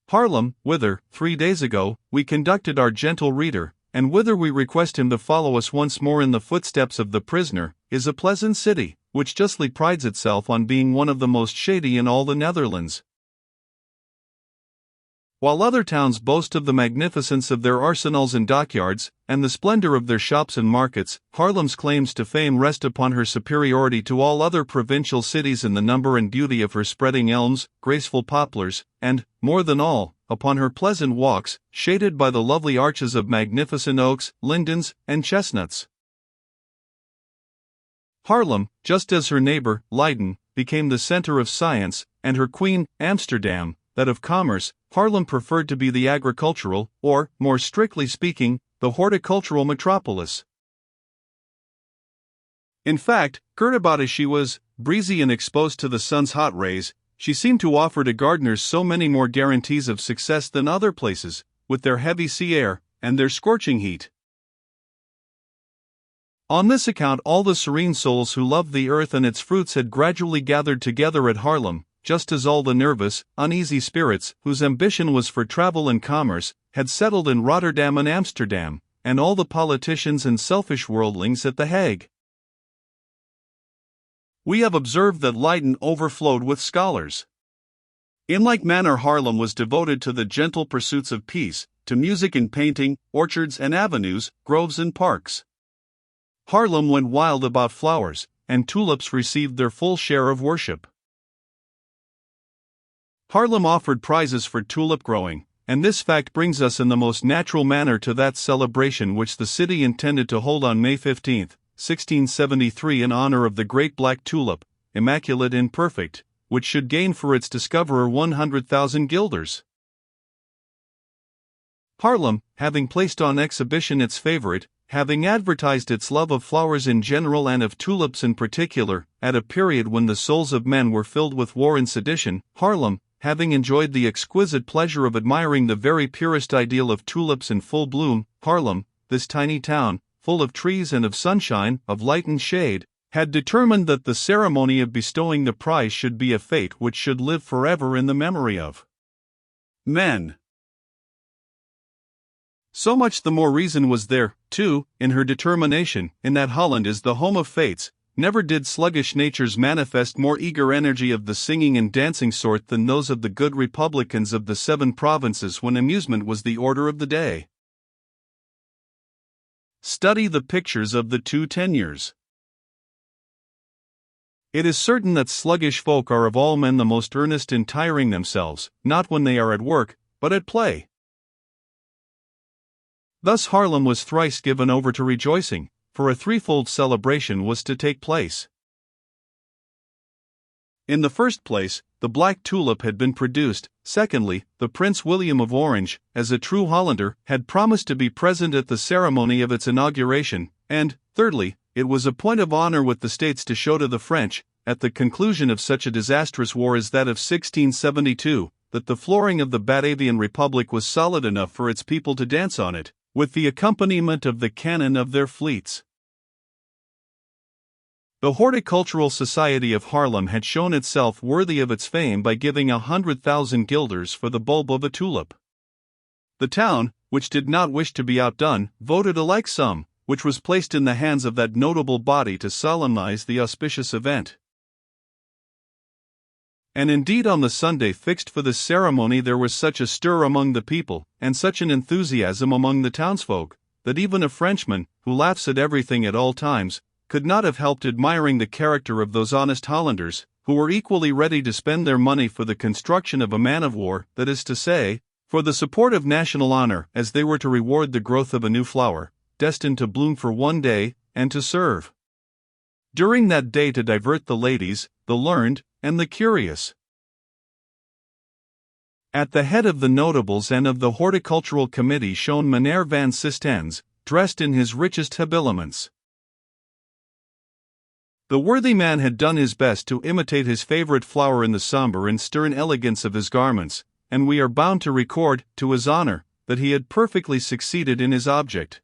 Haarlem, whither, 3 days ago, we conducted our gentle reader, and whither we request him to follow us once more in the footsteps of the prisoner, is a pleasant city, which justly prides itself on being one of the most shady in all the Netherlands. While other towns boast of the magnificence of their arsenals and dockyards, and the splendor of their shops and markets, Haarlem's claims to fame rest upon her superiority to all other provincial cities in the number and beauty of her spreading elms, graceful poplars, and, more than all, upon her pleasant walks, shaded by the lovely arches of magnificent oaks, lindens, and chestnuts. Haarlem, just as her neighbor, Leiden, became the center of science, and her queen, Amsterdam, that of commerce, Haarlem preferred to be the agricultural, or, more strictly speaking, the horticultural metropolis. In fact, girt about as she was, breezy and exposed to the sun's hot rays, she seemed to offer to gardeners so many more guarantees of success than other places, with their heavy sea air, and their scorching heat. On this account all the serene souls who loved the earth and its fruits had gradually gathered together at Haarlem, just as all the nervous, uneasy spirits, whose ambition was for travel and commerce, had settled in Rotterdam and Amsterdam, and all the politicians and selfish worldlings at The Hague. We have observed that Leiden overflowed with scholars. In like manner Haarlem was devoted to the gentle pursuits of peace, to music and painting, orchards and avenues, groves and parks. Haarlem went wild about flowers, and tulips received their full share of worship. Haarlem offered prizes for tulip growing, and this fact brings us in the most natural manner to that celebration which the city intended to hold on May 15, 1673 in honor of the great Black Tulip, immaculate and perfect, which should gain for its discoverer 100,000 guilders. Haarlem, having placed on exhibition its favorite, having advertised its love of flowers in general and of tulips in particular, at a period when the souls of men were filled with war and sedition, Haarlem, having enjoyed the exquisite pleasure of admiring the very purest ideal of tulips in full bloom, Haarlem, this tiny town, full of trees and of sunshine, of light and shade, had determined that the ceremony of bestowing the prize should be a fete which should live forever in the memory of men. So much the more reason was there, too, in her determination, in that Holland is the home of fates. Never did sluggish natures manifest more eager energy of the singing and dancing sort than those of the good republicans of the 7 provinces when amusement was the order of the day. Study the pictures of the 2 tenures. It is certain that sluggish folk are of all men the most earnest in tiring themselves, not when they are at work, but at play. Thus Haarlem was thrice given over to rejoicing, for a threefold celebration was to take place. In the first place, the Black Tulip had been produced. Secondly, the Prince William of Orange, as a true Hollander, had promised to be present at the ceremony of its inauguration, and, thirdly, it was a point of honor with the States to show to the French, at the conclusion of such a disastrous war as that of 1672, that the flooring of the Batavian Republic was solid enough for its people to dance on it, with the accompaniment of the cannon of their fleets. The Horticultural Society of Haarlem had shown itself worthy of its fame by giving 100,000 guilders for the bulb of a tulip. The town, which did not wish to be outdone, voted a like sum, which was placed in the hands of that notable body to solemnize the auspicious event. And indeed on the Sunday fixed for this ceremony there was such a stir among the people, and such an enthusiasm among the townsfolk, that even a Frenchman, who laughs at everything at all times, could not have helped admiring the character of those honest Hollanders, who were equally ready to spend their money for the construction of a man-of-war, that is to say, for the support of national honor, as they were to reward the growth of a new flower, destined to bloom for one day, and to serve during that day to divert the ladies, the learned, and the curious. At the head of the notables and of the horticultural committee shone Meneer van Sistens, dressed in his richest habiliments. The worthy man had done his best to imitate his favorite flower in the somber and stern elegance of his garments, and we are bound to record, to his honor, that he had perfectly succeeded in his object.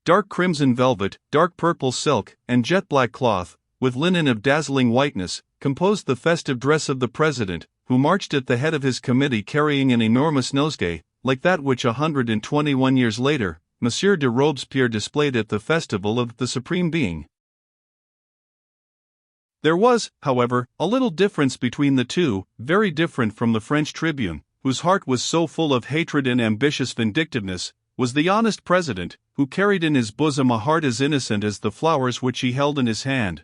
Dark crimson velvet, dark purple silk, and jet black cloth, with linen of dazzling whiteness, composed the festive dress of the president, who marched at the head of his committee carrying an enormous nosegay, like that which 121 years later, Monsieur de Robespierre displayed at the festival of the Supreme Being. There was, however, a little difference between the two, very different from the French tribune, whose heart was so full of hatred and ambitious vindictiveness, was the honest president, who carried in his bosom a heart as innocent as the flowers which he held in his hand.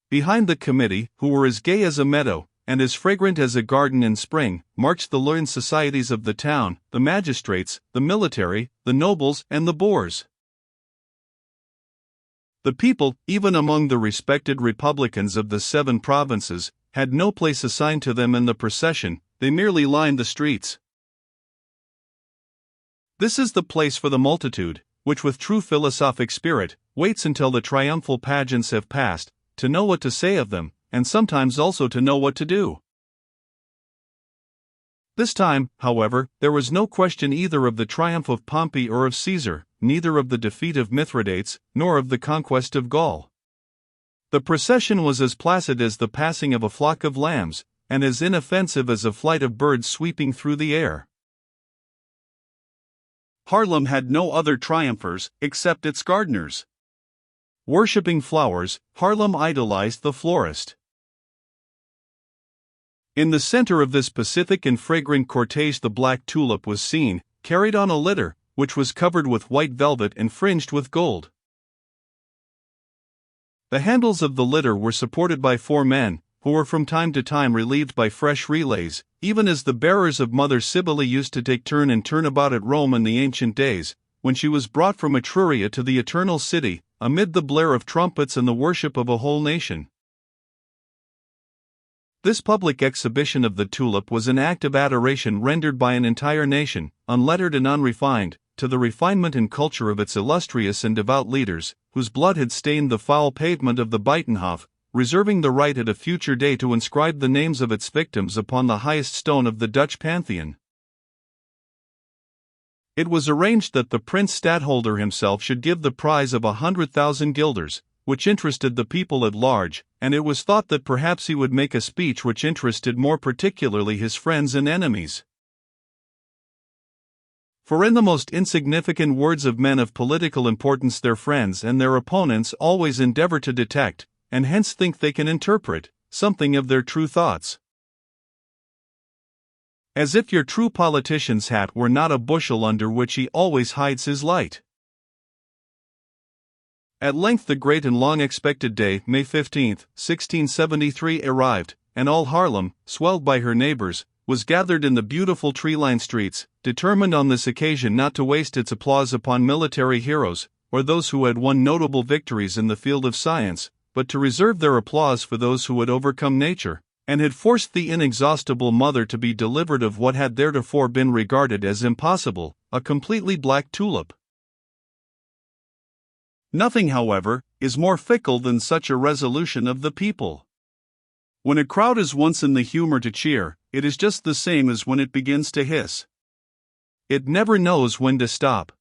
Behind the committee, who were as gay as a meadow, and as fragrant as a garden in spring, marched the learned societies of the town, the magistrates, the military, the nobles, and the boors. The people, even among the respected republicans of the 7 provinces, had no place assigned to them in the procession, they merely lined the streets. This is the place for the multitude, which with true philosophic spirit, waits until the triumphal pageants have passed, to know what to say of them, and sometimes also to know what to do. This time, however, there was no question either of the triumph of Pompey or of Caesar, neither of the defeat of Mithridates, nor of the conquest of Gaul. The procession was as placid as the passing of a flock of lambs, and as inoffensive as a flight of birds sweeping through the air. Haarlem had no other triumphers, except its gardeners. Worshipping flowers, Haarlem idolized the florist. In the center of this pacific and fragrant cortege the Black Tulip was seen, carried on a litter, which was covered with white velvet and fringed with gold. The handles of the litter were supported by 4 men, who were from time to time relieved by fresh relays, even as the bearers of Mother Cybele used to take turn and turn about at Rome in the ancient days, when she was brought from Etruria to the Eternal City, amid the blare of trumpets and the worship of a whole nation. This public exhibition of the tulip was an act of adoration rendered by an entire nation, unlettered and unrefined, to the refinement and culture of its illustrious and devout leaders, whose blood had stained the foul pavement of the Buitenhof, reserving the right at a future day to inscribe the names of its victims upon the highest stone of the Dutch Pantheon. It was arranged that the Prince Stadtholder himself should give the prize of 100,000 guilders, which interested the people at large, and it was thought that perhaps he would make a speech which interested more particularly his friends and enemies. For in the most insignificant words of men of political importance their friends and their opponents always endeavor to detect, and hence think they can interpret, something of their true thoughts. As if your true politician's hat were not a bushel under which he always hides his light. At length the great and long-expected day, May 15, 1673, arrived, and all Haarlem, swelled by her neighbors, was gathered in the beautiful tree-lined streets, determined on this occasion not to waste its applause upon military heroes, or those who had won notable victories in the field of science, but to reserve their applause for those who had overcome nature, and had forced the inexhaustible mother to be delivered of what had theretofore been regarded as impossible, a completely black tulip. Nothing, however, is more fickle than such a resolution of the people. When a crowd is once in the humor to cheer, it is just the same as when it begins to hiss. It never knows when to stop.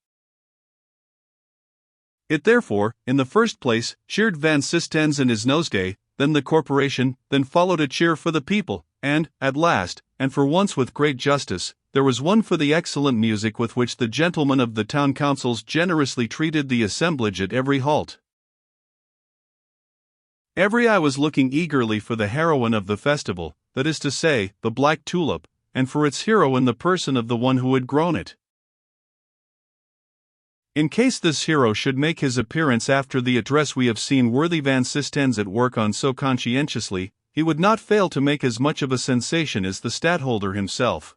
It therefore, in the first place, cheered Van Systens and his nosegay, then the corporation, then followed a cheer for the people, and, at last, and for once with great justice, there was one for the excellent music with which the gentlemen of the town councils generously treated the assemblage at every halt. Every eye was looking eagerly for the heroine of the festival, that is to say, the Black Tulip, and for its hero in the person of the one who had grown it. In case this hero should make his appearance after the address we have seen worthy Van Systens at work on so conscientiously, he would not fail to make as much of a sensation as the Stadtholder himself.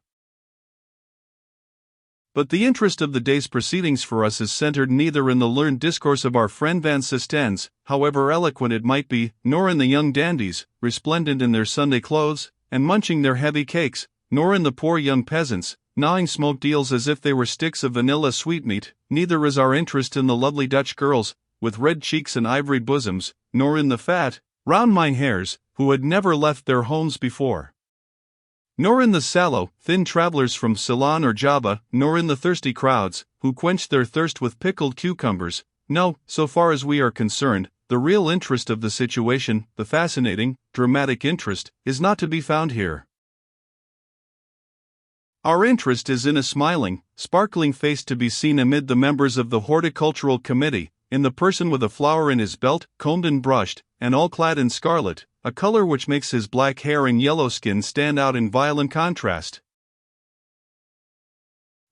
But the interest of the day's proceedings for us is centered neither in the learned discourse of our friend Van Systens, however eloquent it might be, nor in the young dandies, resplendent in their Sunday clothes, and munching their heavy cakes, nor in the poor young peasants, gnawing smoked eels as if they were sticks of vanilla sweetmeat, neither is our interest in the lovely Dutch girls, with red cheeks and ivory bosoms, nor in the fat, round mynheers, who had never left their homes before. Nor in the sallow, thin travelers from Ceylon or Java, nor in the thirsty crowds, who quenched their thirst with pickled cucumbers. No, so far as we are concerned, the real interest of the situation, the fascinating, dramatic interest, is not to be found here. Our interest is in a smiling, sparkling face to be seen amid the members of the horticultural committee, in the person with a flower in his belt, combed and brushed, and all clad in scarlet, a color which makes his black hair and yellow skin stand out in violent contrast.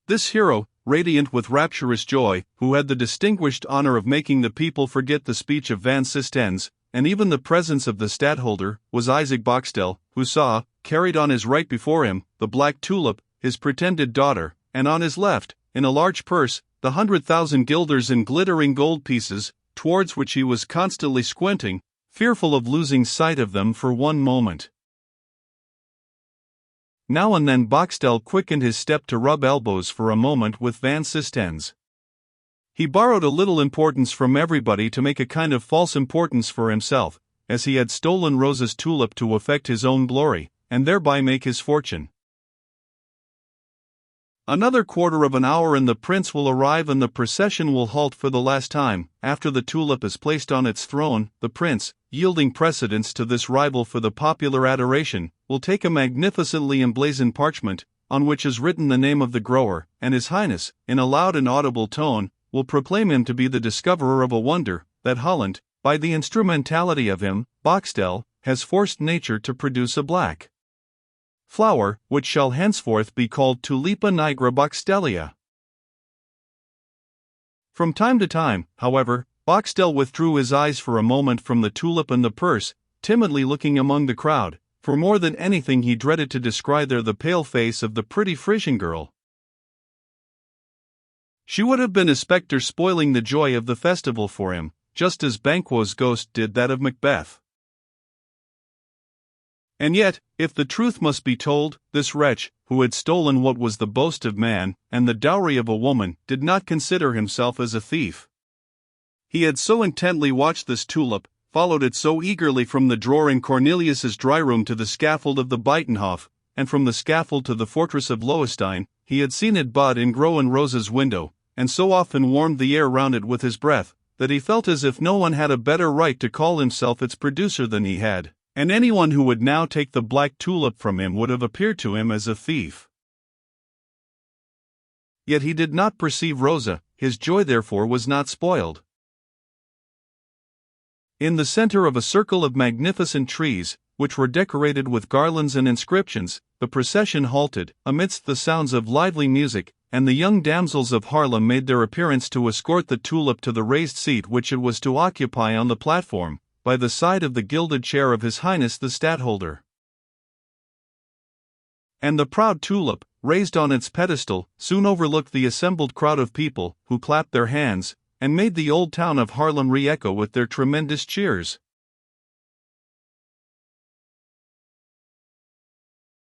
This hero, radiant with rapturous joy, who had the distinguished honor of making the people forget the speech of Van Sistens, and even the presence of the stadtholder, was Isaac Boxtel, who saw, carried on his right before him, the Black Tulip, his pretended daughter, and on his left, in a large purse, the 100,000 guilders in glittering gold pieces, towards which he was constantly squinting, fearful of losing sight of them for one moment. Now and then Boxtel quickened his step to rub elbows for a moment with Van Sistens. He borrowed a little importance from everybody to make a kind of false importance for himself, as he had stolen Rosa's tulip to effect his own glory, and thereby make his fortune. Another quarter of an hour and the prince will arrive and the procession will halt for the last time. After the tulip is placed on its throne, the prince, yielding precedence to this rival for the popular adoration, will take a magnificently emblazoned parchment, on which is written the name of the grower, and His Highness, in a loud and audible tone, will proclaim him to be the discoverer of a wonder, that Holland, by the instrumentality of him, Boxtel, has forced nature to produce a black flower, which shall henceforth be called Tulipa nigra Boxtelia. From time to time, however, Boxtel withdrew his eyes for a moment from the tulip and the purse, timidly looking among the crowd, for more than anything he dreaded to descry there the pale face of the pretty Frisian girl. She would have been a spectre spoiling the joy of the festival for him, just as Banquo's ghost did that of Macbeth. And yet, if the truth must be told, this wretch, who had stolen what was the boast of man, and the dowry of a woman, did not consider himself as a thief. He had so intently watched this tulip, followed it so eagerly from the drawer in Cornelius's dry room to the scaffold of the Buitenhof, and from the scaffold to the fortress of Loewestein, he had seen it bud and grow in Rosa's window, and so often warmed the air round it with his breath, that he felt as if no one had a better right to call himself its producer than he had. And anyone who would now take the black tulip from him would have appeared to him as a thief. Yet he did not perceive Rosa, his joy therefore was not spoiled. In the center of a circle of magnificent trees, which were decorated with garlands and inscriptions, the procession halted, amidst the sounds of lively music, and the young damsels of Haarlem made their appearance to escort the tulip to the raised seat which it was to occupy on the platform, by the side of the gilded chair of His Highness the Stadtholder. And the proud tulip, raised on its pedestal, soon overlooked the assembled crowd of people, who clapped their hands, and made the old town of Haarlem re-echo with their tremendous cheers.